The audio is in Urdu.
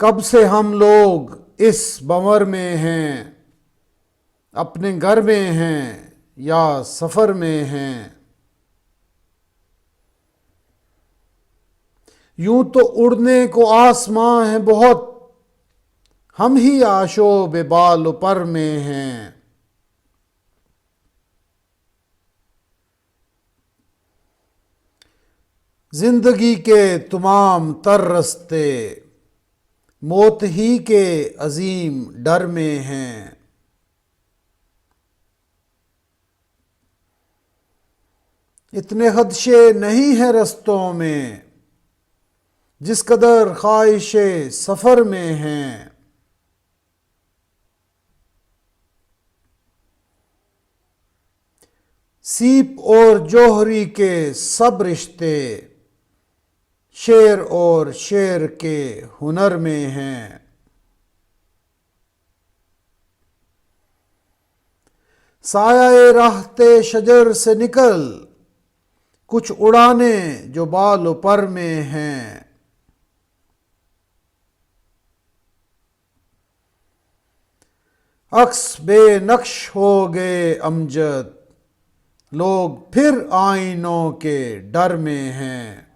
کب سے ہم لوگ اس بنور میں ہیں، اپنے گھر میں ہیں یا سفر میں ہیں۔ یوں تو اڑنے کو آسماں ہے بہت، ہم ہی آشوب بال و پر میں ہیں۔ زندگی کے تمام تر رستے موت ہی کے عظیم ڈر میں ہیں۔ اتنے خدشے نہیں ہیں رستوں میں جس قدر خواہش سفر میں ہیں۔ سیپ اور جوہری کے سب رشتے شعر اور شعر کے ہنر میں ہیں۔ سایہ رہتے شجر سے نکل کچھ اڑانے جو بال و پر میں ہیں۔ عکس بے نقش ہو گئے امجد، لوگ پھر آئینوں کے ڈر میں ہیں۔